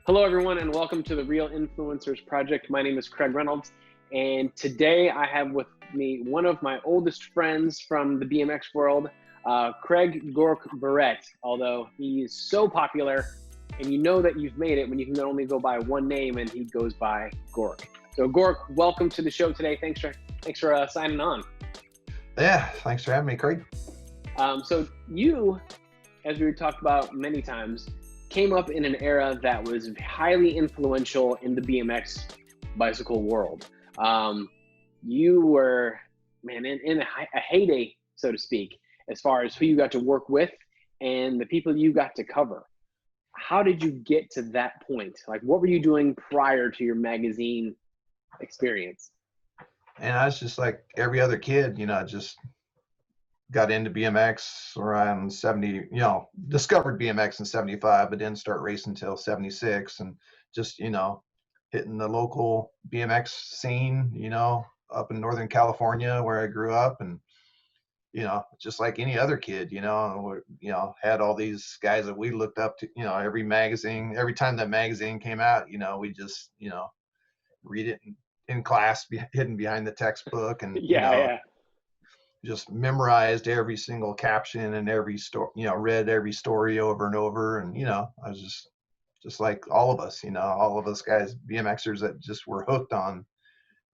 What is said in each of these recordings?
Hello, everyone, and welcome to the Real Influencers Project. My name is Craig Reynolds, and today I have with me one of my oldest friends from the BMX world, Craig gOrk Barrett, although he is so popular, and you know that you've made it when you can only go by one name, and he goes by gOrk. So, gOrk, welcome to the show today. Thanks for signing on. Yeah, thanks for having me, Craig. So you, as we talked about many times, came up in an era that was highly influential in the BMX bicycle world. You were, man, in a heyday, so to speak, as far as who you got to work with and the people you got to cover. How did you get to that point? Like, what were you doing prior to your magazine experience? And I was just like every other kid, just got into BMX around 70, discovered BMX in 75, but didn't start racing until 76. And just, hitting the local BMX scene, up in Northern California where I grew up. And, just like any other kid, had all these guys that we looked up to, every time that magazine came out, we just, read it in class, hidden behind the textbook, and Yeah. just memorized every single caption and every story, read every story over and over. And I was just like all of us, all of us guys, BMXers, that just were hooked on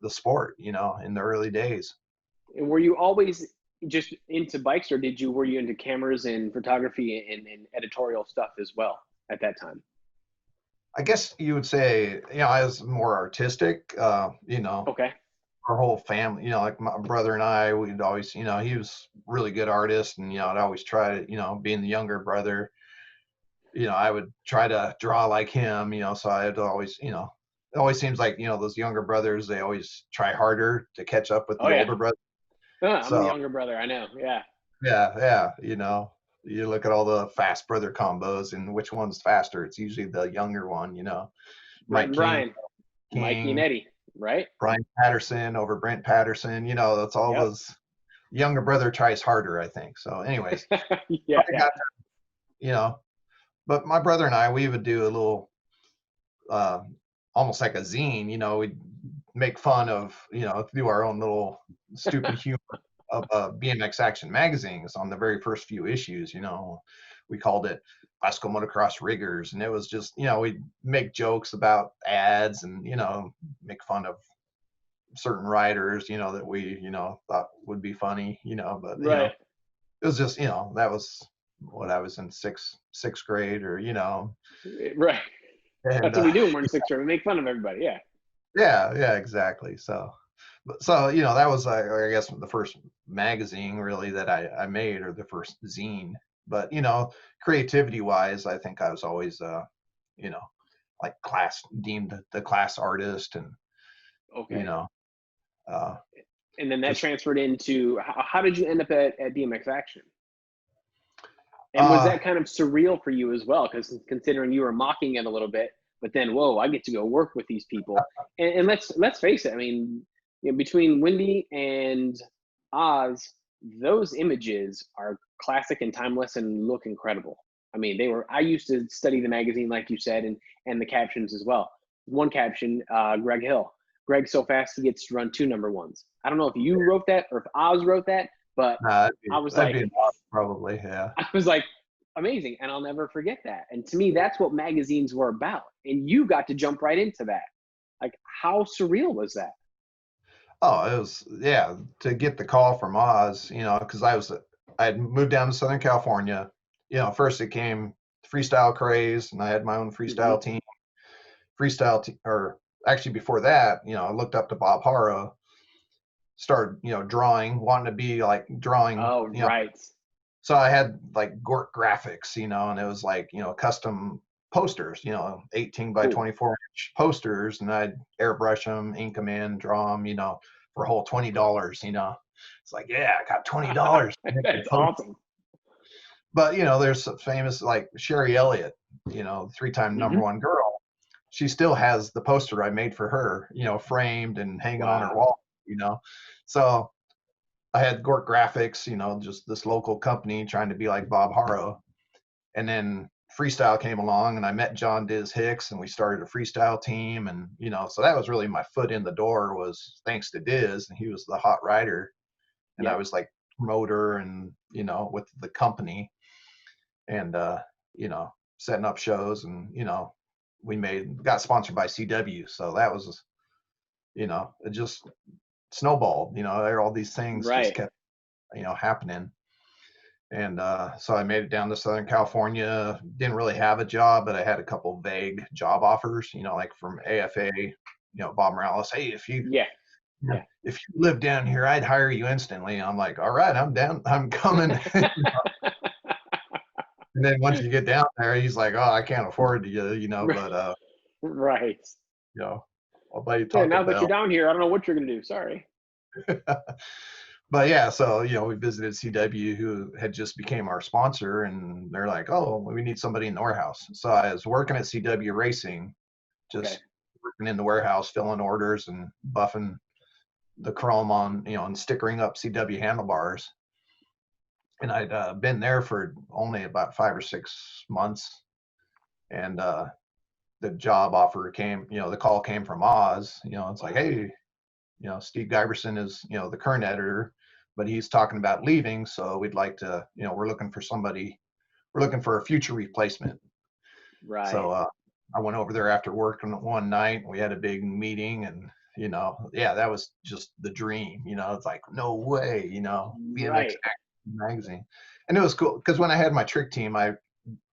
the sport, in the early days. And were you always just into bikes, or were you into cameras and photography and editorial stuff as well at that time? I guess you would say, I was more artistic. Okay. Our whole family, like my brother and I, we'd always, he was really good artist, and I'd always try to, being the younger brother, I would try to draw like him, so I'd always, it always seems like, those younger brothers, they always try harder to catch up with Oh the yeah. older brother. I'm the So younger brother. I know. Yeah. yeah, you look at all the fast brother combos and which one's faster. It's usually the younger one, Brett Mike and King, Brian, Mikey and Eddie, right? Brian Patterson over Brent Patterson, that's all Yep. those younger brother tries harder, I think. So anyways, Yeah. I got, you know, but my brother and I, we would do a little, uh, almost like a zine, we'd make fun of, do our own little stupid humor of BMX Action magazines on the very first few issues. We called it Bicycle Motocross Riggers, and it was just, we'd make jokes about ads and, make fun of certain riders, that we, thought would be funny, but, Right. it was just, that was what I was in sixth grade, or, Right. and, That's what we do when we're in sixth grade. We make fun of everybody. Yeah. yeah, exactly. So, that was, I guess, the first magazine really that I made, or the first zine. But, creativity wise, I think I was always, you know, like deemed the class artist, and, you Okay. know, uh, And then that just, transferred into how did you end up at BMX Action? And was uh, that kind of surreal for you as well? Because considering you were mocking it a little bit, but then whoa, I get to go work with these people. And let's face it. I mean, between Wendy and Oz, those images are classic and timeless and look incredible. I mean, they were. I used to study the magazine, like you said, and the captions as well. One caption, Greg Hill. Greg's so fast he gets to run two number ones. I don't know if you wrote that or if Oz wrote that, but I was that'd like, be an odd, probably, yeah. I was like, amazing. And I'll never forget that. And to me, that's what magazines were about. And you got to jump right into that. Like, how surreal was that? Oh, it was, yeah, to get the call from Oz, because I had moved down to Southern California. First it came freestyle craze, and I had my own Hmm. freestyle team. Or actually before that, I looked up to Bob Hara, started, drawing, wanting to be like drawing, Oh, right. so I had like gOrk graphics, and it was like, custom posters, 18 by Cool. 24-inch posters, and I'd airbrush them, ink them in, draw them, for a whole $20, It's like, yeah, I got $20 to make a That's poster. awesome. But, there's some famous, like Sherry Elliott, three-time number Hmm. one girl. She still has the poster I made for her, framed and hanging on her Wow. wall, you know. So I had gOrk Graphics, just this local company trying to be like Bob Haro. And then freestyle came along, and I met John Diz Hicks, and we started a freestyle team. And, so that was really my foot in the door, was thanks to Diz, and he was the hot rider. And I Yep. was like promoter and, with the company, and, setting up shows, and, we got sponsored by CW. So that was, it just snowballed, all these things just Right. kept, happening. And so I made it down to Southern California. Didn't really have a job, but I had a couple vague job offers, like from AFA, Bob Morales. Hey, Yeah. Yeah. if you live down here, I'd hire you instantly. I'm like, all right, I'm down, I'm coming. And then once you get down there, he's like, oh, I can't afford you, but Right. you know, I'll buy you Yeah. Taco Now that you're Bell. down here, I don't know what you're gonna do. Sorry. But yeah, so we visited CW, who had just became our sponsor, and they're like, "Oh, we need somebody in the warehouse." So I was working at CW Racing, Okay. just working in the warehouse, filling orders and buffing the chrome on, and stickering up CW handlebars. And I'd been there for only about 5 or 6 months, and the job offer came. The call came from Oz. It's like, Wow. "Hey, Steve Giberson is, the current editor, but he's talking about leaving. So we'd like to, we're looking for somebody, we're looking for a future replacement." So Right. I went over there after work one night. We had a big meeting, and, yeah, that was just the dream. It's like, no way, BMX Right. magazine. And it was cool because when I had my trick team, I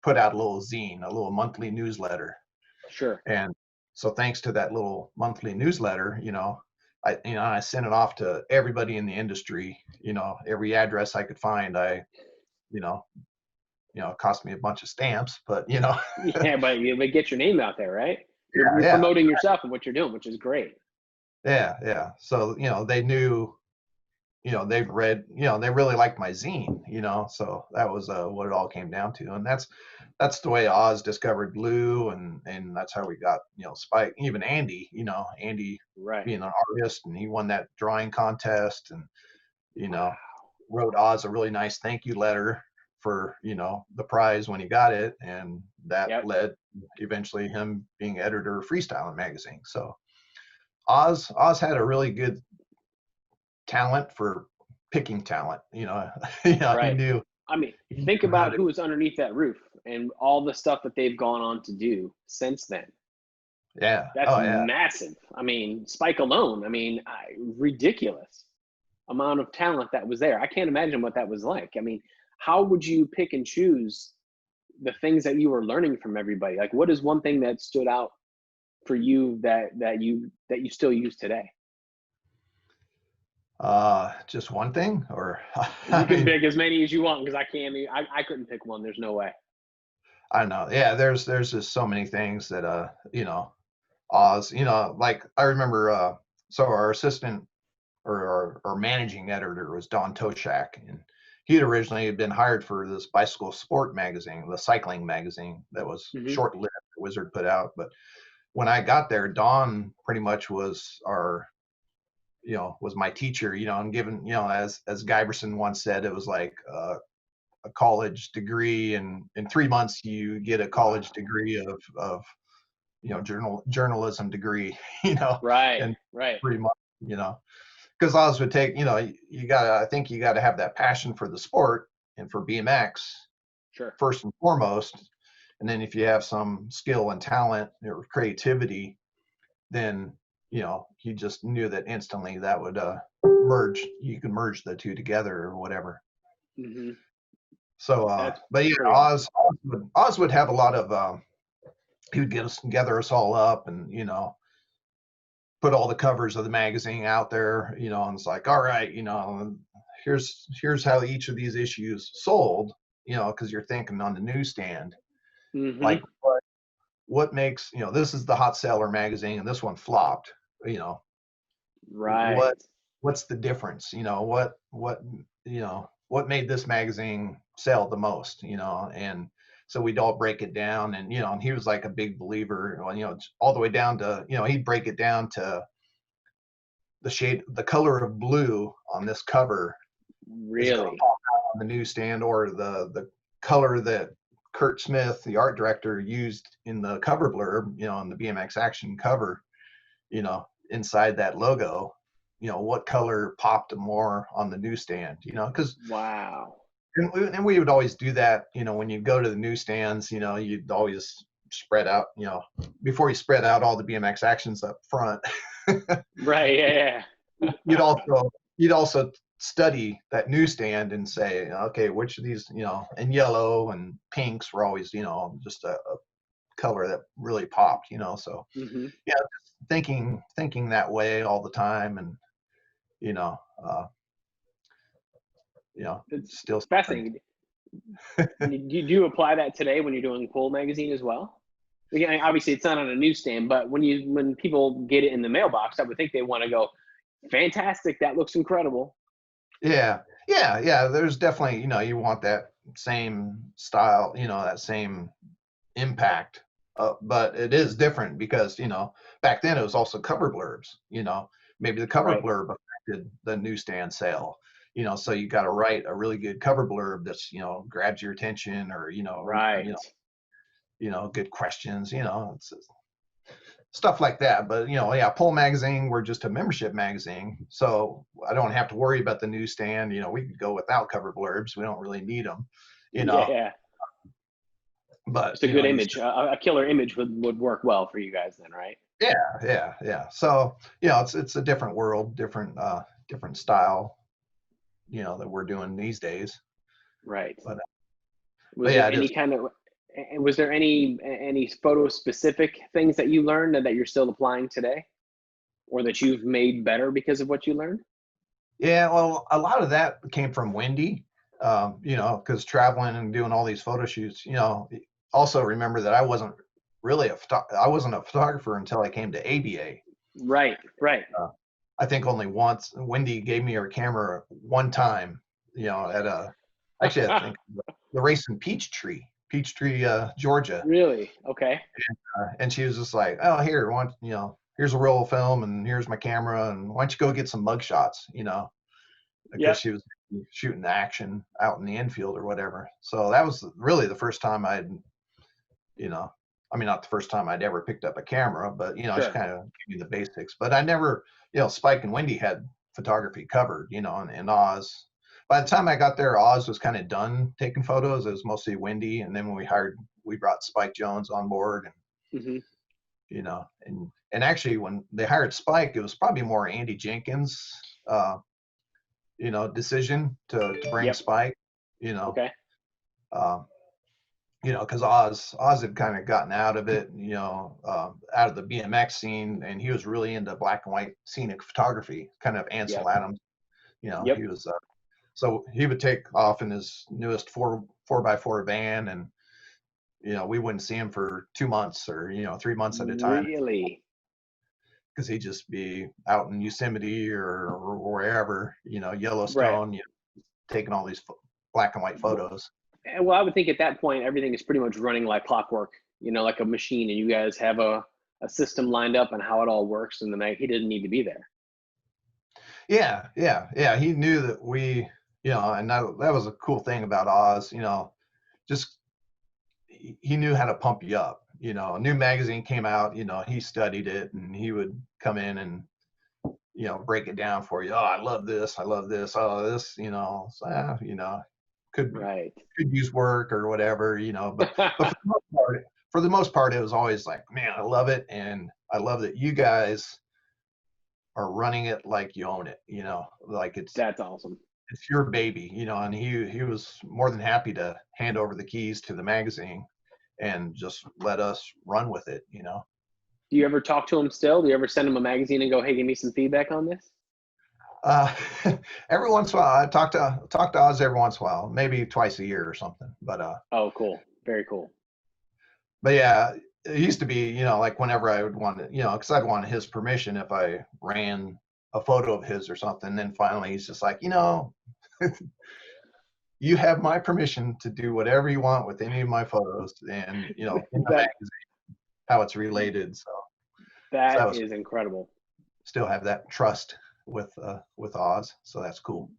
put out a little zine, a little monthly newsletter. Sure. And so thanks to that little monthly newsletter, I sent it off to everybody in the industry, every address I could find. You know, it cost me a bunch of stamps, but Yeah, but you would get your name out there, right? yeah, You're yeah, promoting yourself and what you're doing, which is great. yeah, yeah. So, they knew, they've read, they really liked my zine, so that was what it all came down to. And that's the way Oz discovered Blue, and that's how we got, Spike, even Andy Right. being an artist, and he won that drawing contest, and, you Wow. know, wrote Oz a really nice thank you letter for, the prize when he got it. And that Yep. led eventually him being editor of Freestyling magazine. So Oz had a really good talent for picking talent, he Right. knew, I mean, he think knew how about to, who was underneath that roof and all the stuff that they've gone on to do since then. yeah. That's Oh yeah. massive. I mean, Spike alone, ridiculous amount of talent that was there. I can't imagine what that was like. I mean, how would you pick and choose the things that you were learning from everybody? Like, what is one thing that stood out for you that you still use today? Just one thing, or You I can mean, pick as many as you want because I can't. I couldn't pick one. There's no way. I don't know. Yeah, there's just so many things that Oz, like I remember so our assistant, or our managing editor, was Don Toshak, and he had originally been hired for this bicycle sport magazine, the cycling magazine that was Hmm. short-lived, Wizard put out. But when I got there, Don pretty much was was my teacher, and given, as Giberson once said, it was like a college degree, and in 3 months you get a college Wow. degree of journalism degree, Right. and Right. 3 months, because Oz would take, you gotta, I think you gotta have that passion for the sport and for BMX Sure. first and foremost. And then if you have some skill and talent or creativity, then, he just knew that instantly that would merge, you can merge the two together or whatever. Hmm. So, That's but yeah, pretty awesome. Oz would have a lot of, he would get us, gather us all up, and, put all the covers of the magazine out there, and it's like, all right, here's how each of these issues sold, because you're thinking on the newsstand, like, Hmm. what makes, this is the hot seller magazine, and this one flopped, what Right. what's the difference, what made this magazine sell the most, and so we'd all break it down. And, and he was like a big believer, all the way down to, he'd break it down to the color of blue on this cover is going to Really. pop out on the newsstand, or the color that Kurt Smith, the art director, used in the cover blurb, on the BMX Action cover, inside that logo, what color popped more on the newsstand, because Wow. and we would always do that, when you go to the newsstands, you'd always spread out, before you spread out all the BMX Actions up front. Right. Yeah. Yeah. you'd also study that newsstand and say, okay, which of these, and yellow and pinks were always, just a color that really popped, so Hmm. yeah, just thinking that way all the time, and you know, uh, It's still something. fascinating. Do you apply that today when you're doing Pull magazine as well? Again, obviously, it's not on a newsstand, but when people get it in the mailbox, I would think they want to go, fantastic, that looks incredible. Yeah. There's definitely, you want that same style, that same impact. But it is different because, back then it was also cover blurbs, maybe the cover Right. blurb affected the newsstand sale, so you got to write a really good cover blurb that's, grabs your attention, or, Right. good questions, it's stuff like that. But, yeah, Pull Magazine, we're just a membership magazine. So I don't have to worry about the newsstand. We could go without cover blurbs. We don't really need them, you Yeah. know, Yeah. but, Just a good you image. A killer image would work well for you guys then, right? yeah. So, it's a different world, different style, that we're doing these days. Right. But, Was yeah, there it is. any kind of was there any photo specific things that you learned and that you're still applying today, or that you've made better because of what you learned? Yeah. Well, a lot of that came from Wendy, because traveling and doing all these photo shoots, also remember that I wasn't I wasn't a photographer until I came to ABA. Right. Right. Uh, I think only once. Wendy gave me her camera one time, at actually, I think the race in Peachtree, Georgia. Really? Okay. And she was just like, oh, here, here's a roll of film, and here's my camera, and why don't you go get some mug shots, because Yep. she was shooting the action out in the infield or whatever. So that was really the first time you know, I mean, not the first time I'd ever picked up a camera, but, she Sure. kind of gave me the basics. But I never, Spike and Wendy had photography covered, and Oz. By the time I got there, Oz was kind of done taking photos. It was mostly Wendy. And then when we brought Spike Jones on board, and, Hmm. and actually when they hired Spike, it was probably more Andy Jenkins, decision to bring Yep. Spike, you know, Okay. uh, because Oz had kind of gotten out of it, out of the BMX scene, and he was really into black and white scenic photography, kind of Ansel Yep. Adams. Yep. He was so he would take off in his newest four by four van, and we wouldn't see him for 2 months or 3 months at a time, Really? because he'd just be out in Yosemite or wherever, Right. Yellowstone, taking all these black and white photos. Well, I would think at that point everything is pretty much running like clockwork, like a machine, and you guys have a system lined up and how it all works, and then he didn't need to be there. Yeah. He knew that and that was a cool thing about Oz. Just he knew how to pump you up. A new magazine came out. He studied it, and he would come in and break it down for you. Oh, I love this. I love this. Oh, this. So, could Right. could use work or whatever. But for the most part, it was always like, man, I love it, and I love that you guys are running it like you own it, like That's awesome. it's your baby, and he was more than happy to hand over the keys to the magazine and just let us run with it. Do you ever talk to him still? Do you ever send him a magazine and go, "Hey, give me some feedback on this"? Uh, every once in a while, I talk to Oz every once in a while, maybe twice a year or something. Oh, cool. Very cool. But yeah, it used to be, like whenever I would want to, because I'd want his permission if I ran a photo of his or something. Then finally, he's just like, you have my permission to do whatever you want with any of my photos, and in the That magazine, how it's related. So that that was is incredible. still have that trust with Oz. So that's cool.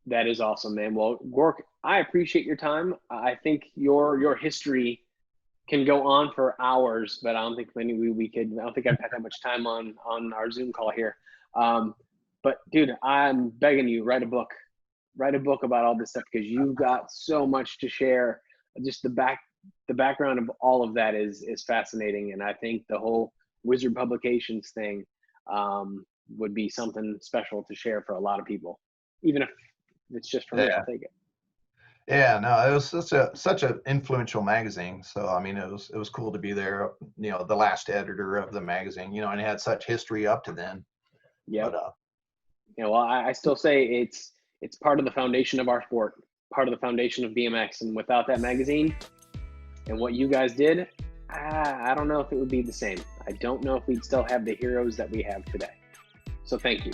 That is awesome, man. Well, gOrk, I appreciate your time. I think your history can go on for hours, but I don't think we could. I don't think I've had that much time on our Zoom call here. Um, but dude, I'm begging you, write a book about all this stuff because you've got so much to share. Just the background of all of that is fascinating, and I think the whole Wizard Publications thing would be something special to share for a lot of people, even if it's just for me. Yeah. I'll take it. Yeah, no, it was such an influential magazine. So I mean, it was cool to be there. You know, the last editor of the magazine. You know, and it had such history up to then. Yep. But Well, I still say it's part of the foundation of our sport, part of the foundation of BMX, and without that magazine and what you guys did, I don't know if it would be the same. I don't know if we'd still have the heroes that we have today. So thank you.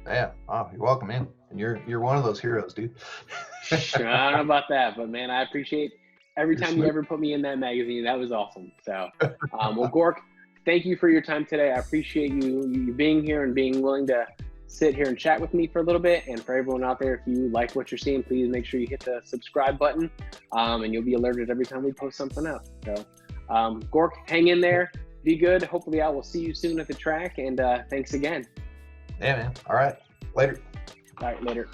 yeah, oh, you're welcome, man. And you're one of those heroes, dude. I don't know about that, but man, I appreciate every You're time you smooth. ever put me in that magazine. That was awesome. So, well, gOrk, thank you for your time today. I appreciate you being here and being willing to sit here and chat with me for a little bit. And for everyone out there, if you like what you're seeing, please make sure you hit the subscribe button, and you'll be alerted every time we post something up. So, gOrk, hang in there. Be good. Hopefully, I will see you soon at the track. And thanks again. Yeah, man. All right. Later. All right, later.